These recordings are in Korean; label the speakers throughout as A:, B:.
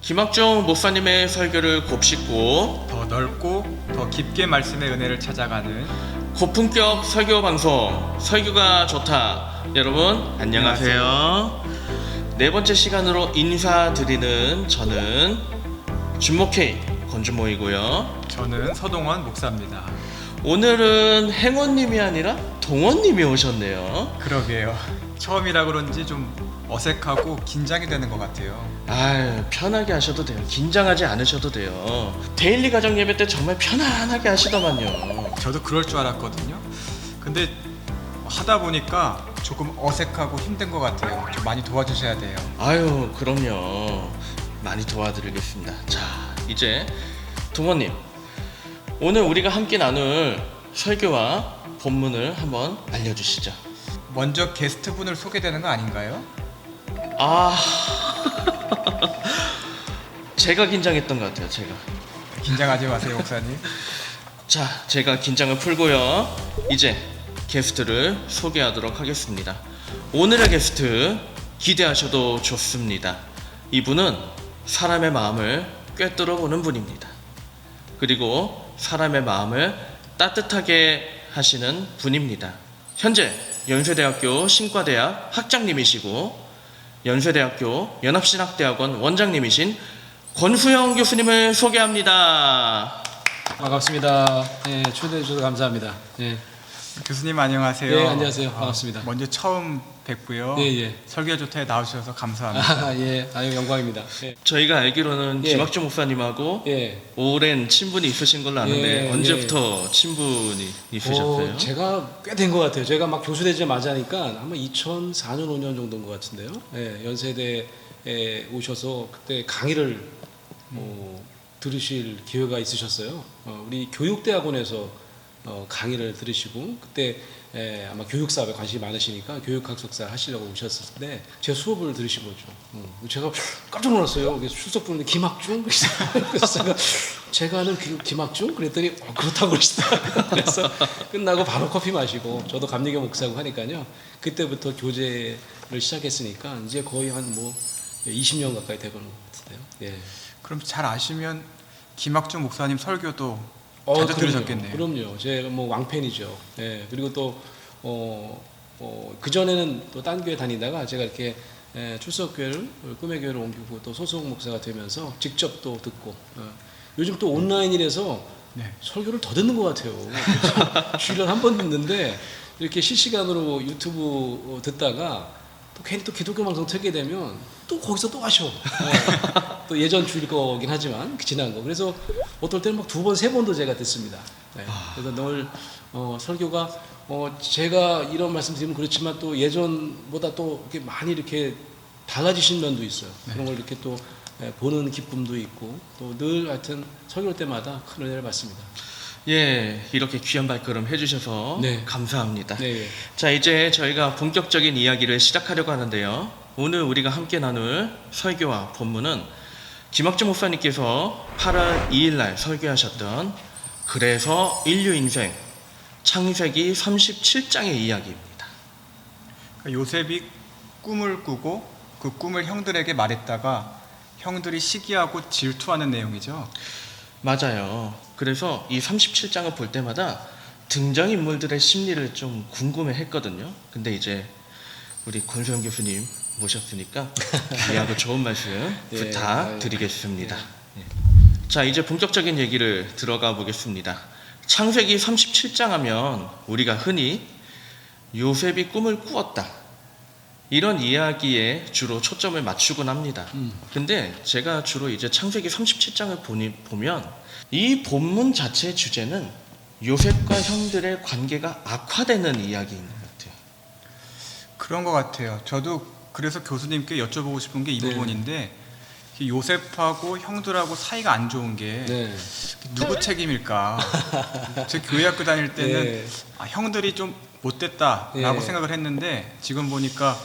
A: 김학종 목사님의 설교를 곱씹고
B: 더 넓고 더 깊게 말씀의 은혜를 찾아가는
A: 고품격 설교 방송 설교가 좋다. 여러분 안녕하세요. 네 번째 시간으로 인사드리는 저는 준목회 권준모이고요.
B: 저는 서동원 목사입니다.
A: 오늘은 행원님이 아니라 동원님이 오셨네요.
B: 그러게요. 처음이라 그런지 좀 어색하고 긴장이 되는 것 같아요.
A: 아유, 편하게 하셔도 돼요. 긴장하지 않으셔도 돼요. 데일리 가정 예배 때 정말 편안하게 하시더만요.
B: 저도 그럴 줄 알았거든요. 근데 하다 보니까 조금 어색하고 힘든 것 같아요. 좀 많이 도와주셔야 돼요.
A: 아유, 그럼요. 많이 도와드리겠습니다. 자, 이제 동원님, 오늘 우리가 함께 나눌 설교와 본문을 한번 알려주시죠.
B: 먼저 게스트분을 소개되는 거 아닌가요?
A: 아, 제가 긴장했던 것 같아요. 제가.
B: 긴장하지 마세요, 목사님.
A: 자, 제가 긴장을 풀고요. 이제 게스트를 소개하도록 하겠습니다. 오늘의 게스트 기대하셔도 좋습니다. 이분은 사람의 마음을 꿰뚫어 보는 분입니다. 그리고 사람의 마음을 따뜻하게 하시는 분입니다. 현재 연세대학교 신과대학 학장님이시고 연세대학교 연합신학대학원 원장님이신 권수영 교수님을 소개합니다.
C: 반갑습니다. 네, 초대해 주셔서 감사합니다. 네.
B: 교수님 안녕하세요.
C: 네, 안녕하세요. 반갑습니다.
B: 먼저 처음 뵙고요.
C: 예, 예.
B: 설교 좋다에 나오셔서 감사합니다.
C: 아, 예, 아유 영광입니다. 예.
A: 저희가 알기로는
C: 예.
A: 김학종 목사님하고
C: 예.
A: 오랜 친분이 있으신 걸로 아는데
C: 예,
A: 언제부터 친분이 있으셨어요?
C: 제가 꽤 된 것 같아요. 제가 막 교수되자마자 하니까 아마 2004년 5년 정도인 것 같은데요. 예, 연세대에 오셔서 그때 강의를 들으실 기회가 있으셨어요. 우리 교육대학원에서 강의를 들으시고 그때 아마 교육 사업에 관심이 많으시니까 교육학 석사 하시려고 오셨을 때 제 수업을 들으신 거죠. 제가 깜짝 놀랐어요. 그래서 출석 부르는데 김학중? 그래서 제가 아는 김학중? 그랬더니 그렇다고 그러시더라고요. 그래서 끝나고 바로 커피 마시고 저도 감리교 목사고 하니까요. 그때부터 교제를 시작했으니까 이제 거의 한 20년 가까이 되고는 것 같은데요. 예.
B: 그럼 잘 아시면 김학중 목사님 설교도 자주 들으셨겠네요.
C: 그럼요. 제가 왕팬이죠. 예. 그리고 또 그 전에는 또 딴 교회 다니다가 제가 이렇게 출석교회를 꿈의 교회를 옮기고 또 소속 목사가 되면서 직접 또 듣고 요즘 또 온라인이라서
B: 네.
C: 설교를 더 듣는 것 같아요. 주일날 한 번 듣는데 이렇게 실시간으로 유튜브 듣다가 또 괜히 또 기독교 방송 틀게 되면 또 거기서 또 하셔. 또 예전 주일 거긴 하지만 지난 거. 그래서 어떨 때는 막 2번, 3번도 제가 듣습니다. 네. 그래서 늘 설교가 제가 이런 말씀 드리면 그렇지만 또 예전보다 또 이렇게 많이 이렇게 달라지신 면도 있어요.
B: 네.
C: 그런 걸 이렇게 또 보는 기쁨도 있고 또 늘 하여튼 설교할 때마다 큰 은혜를 받습니다.
A: 예, 이렇게 귀한 발걸음 해주셔서
C: 네.
A: 감사합니다.
C: 네. 예.
A: 자, 이제 저희가 본격적인 이야기를 시작하려고 하는데요. 오늘 우리가 함께 나눌 설교와 본문은 김학종 목사님께서 8월 2일 날 설교하셨던 그래서 인류 인생 창세기 37장의 이야기입니다.
B: 요셉이 꿈을 꾸고 그 꿈을 형들에게 말했다가 형들이 시기하고 질투하는 내용이죠.
A: 맞아요. 그래서 이 37장을 볼 때마다 등장인물들의 심리를 좀 궁금해 했거든요. 근데 이제 우리 권수영 교수님 모셨으니까 귀하고 좋은 말씀
C: 예,
A: 부탁드리겠습니다. 예. 자, 이제 본격적인 얘기를 들어가 보겠습니다. 창세기 37장 하면 우리가 흔히 요셉이 꿈을 꾸었다, 이런 이야기에 주로 초점을 맞추곤 합니다. 근데 제가 주로 이제 창세기 37장을 보면 이 본문 자체의 주제는 요셉과 형들의 관계가 악화되는 이야기인 것 같아요.
B: 그런 것 같아요. 저도 그래서 교수님께 여쭤보고 싶은 게 이
C: 네.
B: 부분인데 요셉하고 형들하고 사이가 안 좋은 게
C: 네.
B: 누구 책임일까? 제 교회 학교 다닐 때는
C: 네.
B: 형들이 좀 못됐다라고
C: 네.
B: 생각을 했는데 지금 보니까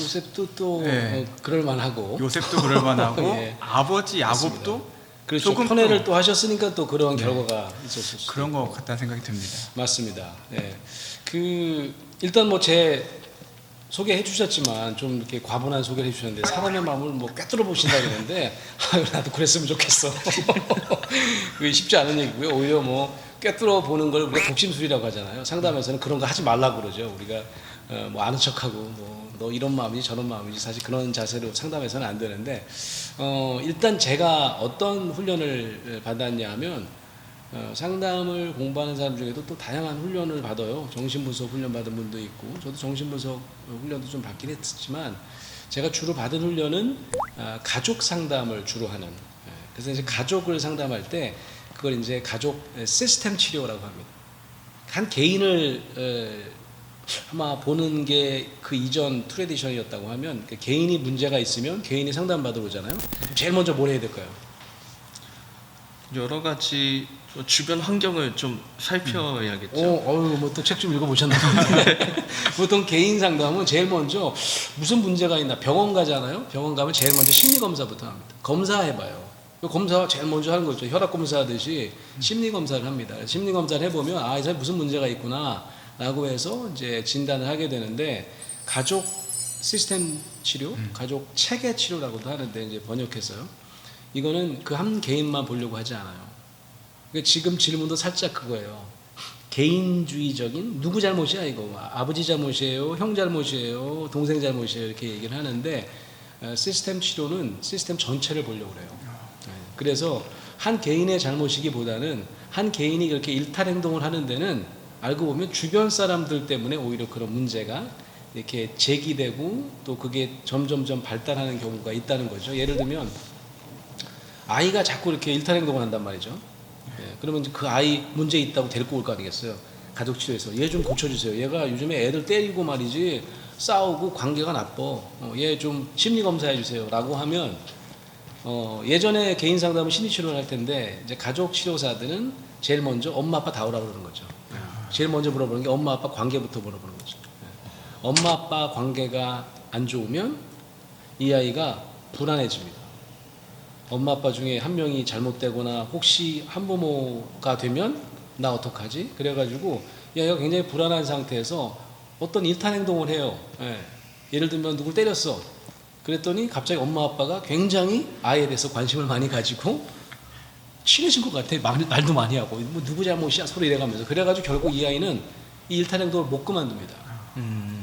C: 요셉도 또
B: 네.
C: 그럴 만하고
B: 요셉도 그럴 만하고
C: 예.
B: 아버지 야곱도
C: 그렇죠.
B: 조금
C: 편애를
B: 또
C: 또 하셨으니까 또 그런 결과가 있었을 수도
B: 그런
C: 있고.
B: 것 같다는 생각이 듭니다.
C: 맞습니다. 예. 일단 제 소개해 주셨지만 좀 이렇게 과분한 소개를 해주셨는데 사람의 마음을 뭐 꿰뚫어 보신다 그러는데 아유 나도 그랬으면 좋겠어. 그게 쉽지 않은 얘기고요. 오히려 뭐 꿰뚫어 보는 걸 우리가 독심술이라고 하잖아요. 상담에서는 그런 거 하지 말라고 그러죠. 우리가 뭐 아는 척하고 뭐 너 이런 마음이지 저런 마음이지 사실 그런 자세로 상담해서는 안 되는데 일단 제가 어떤 훈련을 받았냐 하면 상담을 공부하는 사람 중에도 또 다양한 훈련을 받아요. 정신분석 훈련 받은 분도 있고 저도 정신분석 훈련도 좀 받긴 했지만 제가 주로 받은 훈련은 가족 상담을 주로 하는 그래서 이제 가족을 상담할 때 그걸 이제 가족 시스템 치료라고 합니다. 한 개인을 아마 보는 게 그 이전 트레디션이었다고 하면 개인이 문제가 있으면 개인이 상담받으러 오잖아요. 제일 먼저 뭘 해야 될까요?
A: 여러 가지 주변 환경을 좀 살펴야겠죠.
C: 뭐 또 책 좀 읽어보셨나 본데. 보통 개인 상담은 제일 먼저 무슨 문제가 있나 병원 가잖아요. 병원 가면 제일 먼저 심리 검사부터 합니다. 검사해봐요. 검사 제일 먼저 하는 거죠. 혈압 검사하듯이 심리 검사를 합니다. 심리 검사를 해보면 이 사람이 무슨 문제가 있구나라고 해서 이제 진단을 하게 되는데 가족 시스템 치료, 가족 체계 치료라고도 하는데 이제 번역해서요. 이거는 그 한 개인만 보려고 하지 않아요. 그러니까 지금 질문도 살짝 그거예요. 개인주의적인 누구 잘못이야 이거 아버지 잘못이에요, 형 잘못이에요, 동생 잘못이에요 이렇게 얘기를 하는데 시스템 치료는 시스템 전체를 보려고 그래요. 그래서 한 개인의 잘못이기보다는 한 개인이 그렇게 일탈 행동을 하는 데는 알고 보면 주변 사람들 때문에 오히려 그런 문제가 이렇게 제기되고 또 그게 점점점 발달하는 경우가 있다는 거죠. 예를 들면 아이가 자꾸 이렇게 일탈 행동을 한단 말이죠. 그러면 그 아이 문제 있다고 데리고 올 거 아니겠어요. 가족 치료에서 얘 좀 고쳐주세요. 얘가 요즘에 애들 때리고 말이지 싸우고 관계가 나빠. 얘 좀 심리 검사해 주세요. 라고 하면 예전에 개인 상담은 심리 치료를 할 텐데 이제 가족 치료사들은 제일 먼저 엄마 아빠 다 오라 그러는 거죠. 제일 먼저 물어보는 게 엄마 아빠 관계부터 물어보는 거죠. 엄마 아빠 관계가 안 좋으면 이 아이가 불안해집니다. 엄마 아빠 중에 한 명이 잘못되거나 혹시 한부모가 되면 나 어떡하지? 그래가지고 얘가 굉장히 불안한 상태에서 어떤 일탈 행동을 해요. 예를 들면 누굴 때렸어. 그랬더니 갑자기 엄마 아빠가 굉장히 아이에 대해서 관심을 많이 가지고 친해진 것 같아. 말도 많이 하고 뭐 누구 잘못이야 소리 이래가면서 그래가지고 결국 이 아이는 이 일탈 행동을 못 그만둡니다.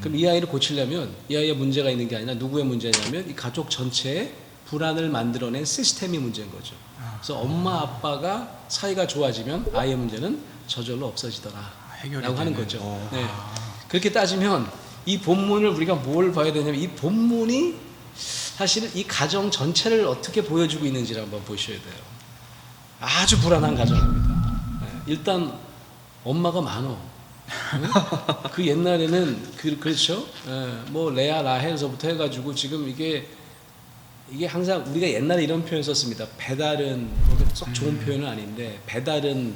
C: 그럼 이 아이를 고치려면 이 아이의 문제가 있는 게 아니라 누구의 문제냐면 이 가족 전체에 불안을 만들어낸 시스템이 문제인 거죠. 그래서 엄마 아빠가 사이가 좋아지면 아이의 문제는 저절로 없어지더라 라고 하는 거죠. 네. 그렇게 따지면 이 본문을 우리가 뭘 봐야 되냐면 이 본문이 사실은 이 가정 전체를 어떻게 보여주고 있는지를 한번 보셔야 돼요. 아주 불안한 가정입니다. 일단 엄마가 많어. 그 옛날에는 그렇죠. 뭐 레아 라헬서부터 해가지고 지금 이게 항상 우리가 옛날에 이런 표현 썼습니다. 배다른 썩 좋은 표현은 아닌데 배다른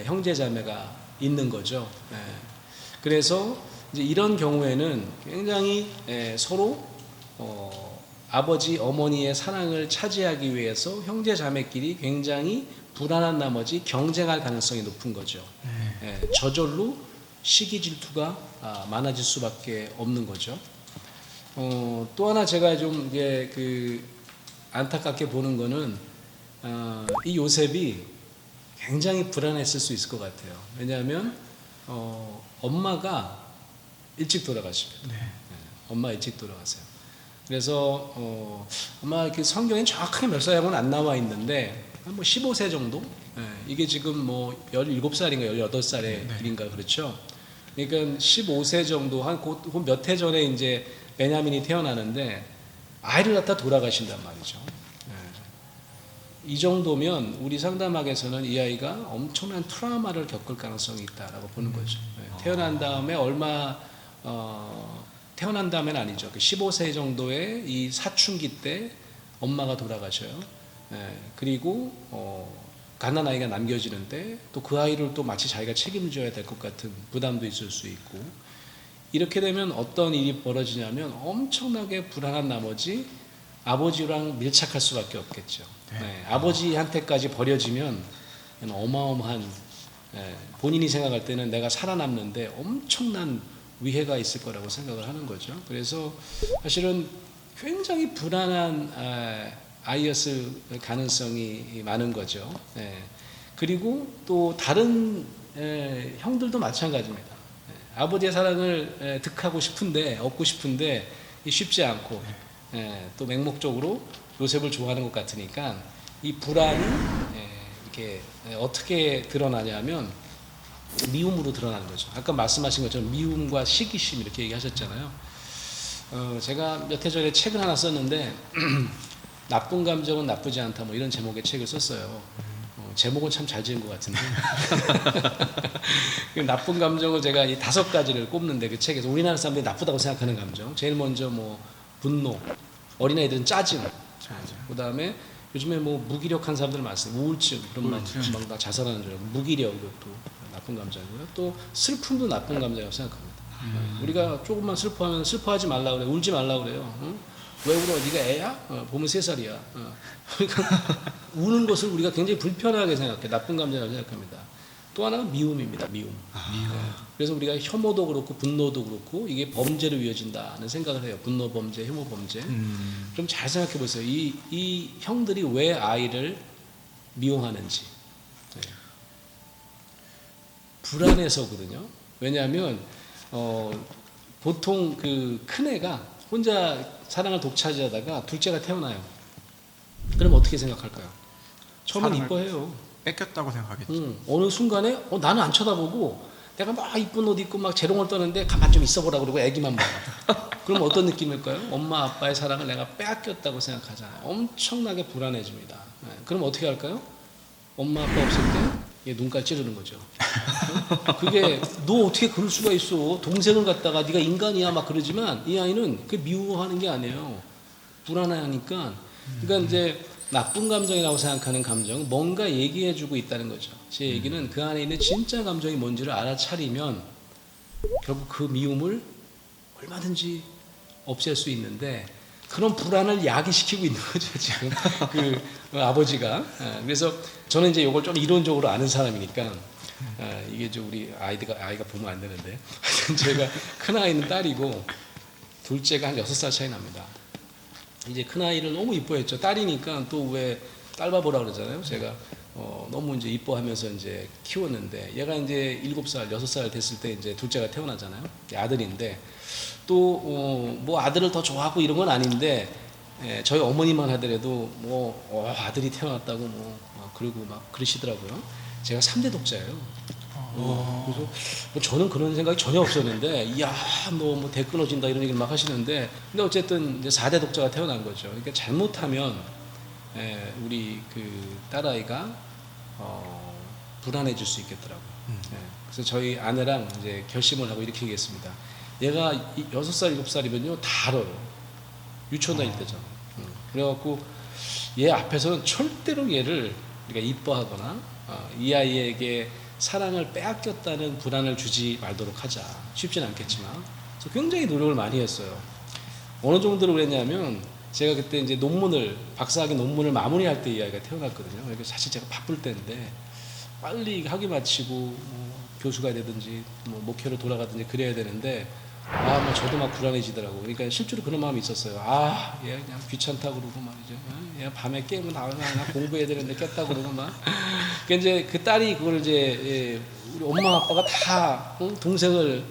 C: 형제자매가 있는 거죠. 그래서 이제 이런 경우에는 굉장히 서로 아버지 어머니의 사랑을 차지하기 위해서 형제자매끼리 굉장히 불안한 나머지 경쟁할 가능성이 높은 거죠. 저절로 시기 질투가 많아질 수밖에 없는 거죠. 또 하나 제가 좀 이게 안타깝게 보는 거는 이 요셉이 굉장히 불안했을 수 있을 것 같아요. 왜냐하면 엄마가 일찍 돌아가십니다. 엄마 일찍 돌아가세요. 그래서 아마 이렇게 성경에 정확하게 몇 살이라고는 안 나와 있는데 한 뭐 15세 정도? 이게 지금 뭐 17살인가 18살의 일인가 그렇죠. 그러니까 15세 정도 한 몇 해 전에 이제 베냐민이 태어나는데 아이를 갖다 돌아가신단 말이죠. 이 정도면 우리 상담학에서는 이 아이가 엄청난 트라우마를 겪을 가능성이 있다라고 보는 거죠. 태어난 다음에 태어난 다음에는 아니죠. 15세 정도의 이 사춘기 때 엄마가 돌아가셔요. 그리고 가난 아이가 남겨지는데 또 그 아이를 또 마치 자기가 책임져야 될 것 같은 부담도 있을 수 있고 이렇게 되면 어떤 일이 벌어지냐면 엄청나게 불안한 나머지 아버지랑 밀착할 수밖에 없겠죠. 아버지한테까지 버려지면 어마어마한 본인이 생각할 때는 내가 살아남는데 엄청난 위해가 있을 거라고 생각을 하는 거죠. 그래서 사실은 굉장히 불안한 아이였을 가능성이 많은 거죠. 예. 그리고 또 다른 형들도 마찬가지입니다. 아버지의 사랑을 득하고 싶은데 얻고 싶은데 쉽지 않고 또 맹목적으로 요셉을 좋아하는 것 같으니까 이 불안이 이렇게 어떻게 드러나냐면 미움으로 드러나는 거죠. 아까 말씀하신 것처럼 미움과 시기심 이렇게 얘기하셨잖아요. 제가 몇 해 전에 책을 하나 썼는데 나쁜 감정은 나쁘지 않다 뭐 이런 제목의 책을 썼어요. 제목은 참 잘 지은 것 같은데 그 나쁜 감정을 제가 이 5가지를 꼽는데 그 책에서 우리나라 사람들이 나쁘다고 생각하는 감정 제일 먼저 뭐 분노, 어린아이들은 짜증, 그 다음에 요즘에 뭐 무기력한 사람들 많습니다. 우울증 그런 막 다 자살하는 줄 알고 무기력 이것도 나쁜 감정이고요. 또 슬픔도 나쁜 감정이라고 생각합니다. 우리가 조금만 슬퍼하면 슬퍼하지 말라 그래, 울지 말라 그래요. 응? 왜 울어? 네가 애야? 보면 3살이야. 그러니까 우는 것을 우리가 굉장히 불편하게 생각해. 나쁜 감정이라고 생각합니다. 또 하나가 미움입니다. 미움. 그래서 우리가 혐오도 그렇고 분노도 그렇고 이게 범죄로 이어진다는 생각을 해요. 분노 범죄, 혐오 범죄. 그럼 잘 생각해 보세요. 이 형들이 왜 아이를 미워하는지. 불안해서거든요. 왜냐하면 보통 그 큰애가 혼자 사랑을 독차지하다가 둘째가 태어나요. 그럼 어떻게 생각할까요? 처음엔 이뻐해요.
B: 뺏겼다고 생각하겠죠.
C: 어느 순간에 나는 안 쳐다보고 내가 막 이쁜 옷 입고 막 재롱을 떠는데 가만 좀 있어보라 그러고 애기만 봐. 그럼 어떤 느낌일까요? 엄마 아빠의 사랑을 내가 빼앗겼다고 생각하잖아요. 엄청나게 불안해집니다. 그럼 어떻게 할까요? 엄마 아빠 없을 때 얘 눈깔 찌르는 거죠. 그게 너 어떻게 그럴 수가 있어? 동생을 갖다가 네가 인간이야 막 그러지만 이 아이는 그 미워하는 게 아니에요. 불안해하니까. 그러니까 이제 나쁜 감정이라고 생각하는 감정 뭔가 얘기해주고 있다는 거죠. 제 얘기는 그 안에 있는 진짜 감정이 뭔지를 알아차리면 결국 그 미움을 얼마든지 없앨 수 있는데 그런 불안을 야기시키고 있는 거죠 지금 그 아버지가. 그래서 저는 이제 이걸 좀 이론적으로 아는 사람이니까 이게 좀 우리 아이가 보면 안 되는데 제가 큰 아이는 딸이고 둘째가 한 6살 차이 납니다. 이제 큰 아이를 너무 이뻐했죠. 딸이니까 또 왜 딸바보라 그러잖아요. 제가 너무 이제 이뻐하면서 이제 키웠는데 얘가 이제 7살, 6살 됐을 때 이제 둘째가 태어나잖아요. 아들인데 또 뭐 아들을 더 좋아하고 이런 건 아닌데 저희 어머니만 하더라도 뭐 아들이 태어났다고 뭐 그러고 막 그러시더라고요. 제가 3대 독자예요. 그래서 뭐 저는 그런 생각이 전혀 없었는데 이야 너 뭐 대 끊어진다 이런 얘기를 막 하시는데 근데 어쨌든 이제 4대 독자가 태어난 거죠. 그러니까 잘못하면 우리 그 딸아이가 불안해질 수 있겠더라고요. 그래서 저희 아내랑 이제 결심을 하고 이렇게 얘기했습니다. 얘가 6살, 7살이면요 다 알아요. 유치원 다닐 때잖아. 그래갖고 얘 앞에서는 절대로 얘를 우리가 이뻐하거나 이 아이에게 사랑을 빼앗겼다는 불안을 주지 말도록 하자. 쉽진 않겠지만 그래서 굉장히 노력을 많이 했어요. 어느 정도로 그랬냐면 제가 그때 이제 박사학위 논문을 마무리할 때 이 아이가 태어났거든요. 그러니까 사실 제가 바쁠 때인데 빨리 학위 마치고 뭐 교수가 되든지 뭐 목회로 돌아가든지 그래야 되는데 뭐 저도 막 불안해지더라고. 그러니까 실제로 그런 마음이 있었어요. 얘 그냥 귀찮다 그러고 말이죠. 얘 밤에 깨면 나 공부해야 되는데 깼다 그러고 막. 그러니까 이제 그 딸이 그걸 이제 우리 엄마 아빠가 다 동생을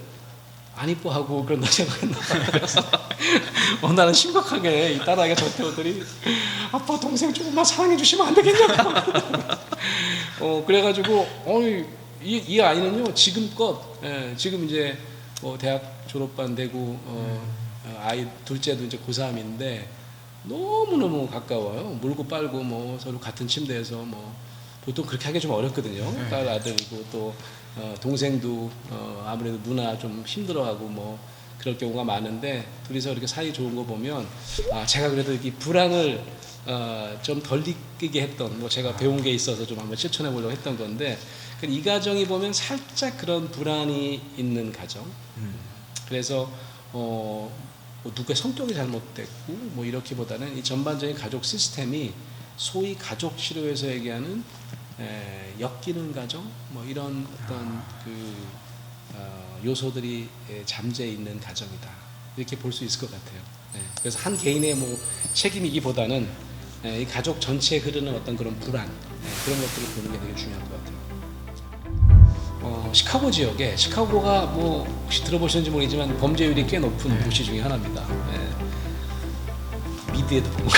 C: 안 이뻐하고 그런다 생각했나 봐요. 그래서 나는 심각하게 이 딸아이가 저한테 오더니 아빠 동생 조금만 사랑해 주시면 안 되겠냐고. 그래가지고 이 아이는요 지금껏 지금 이제 대학 졸업반 되고 아이 둘째도 이제 고3인데 너무너무 가까워요. 물고 빨고 뭐 서로 같은 침대에서 뭐 보통 그렇게 하기 좀 어렵거든요. 딸 아들이고 또 동생도 아무래도 누나 좀 힘들어하고 뭐 그럴 경우가 많은데 둘이서 이렇게 사이 좋은 거 보면 제가 그래도 이 불안을 좀 덜 느끼게 했던 뭐 제가 배운 게 있어서 좀 한번 실천해 보려고 했던 건데 이 가정이 보면 살짝 그런 불안이 있는 가정. 그래서 뭐 누구의 성격이 잘못됐고 뭐 이렇기보다는 이 전반적인 가족 시스템이 소위 가족 치료에서 얘기하는 엮이는 가정 뭐 이런 어떤 그 요소들이 잠재 있는 가정이다. 이렇게 볼 수 있을 것 같아요. 그래서 한 개인의 뭐 책임이기보다는 이 가족 전체에 흐르는 어떤 그런 불안, 그런 것들을 보는 게 되게 중요한 것 같아요. 시카고 지역에, 시카고가 뭐 혹시 들어보셨는지 모르겠지만 범죄율이 꽤 높은 도시 중에 하나입니다. 미드에도 보면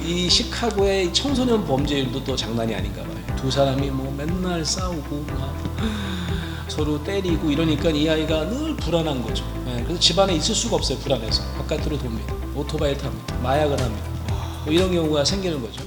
C: 이 시카고의 청소년 범죄율도 또 장난이 아닌가 봐요. 두 사람이 뭐 맨날 싸우고 막 서로 때리고 이러니까 이 아이가 늘 불안한 거죠. 그래서 집안에 있을 수가 없어요. 불안해서 바깥으로 돕니다. 오토바이 탑니다. 마약을 합니다. 뭐 이런 경우가 생기는 거죠.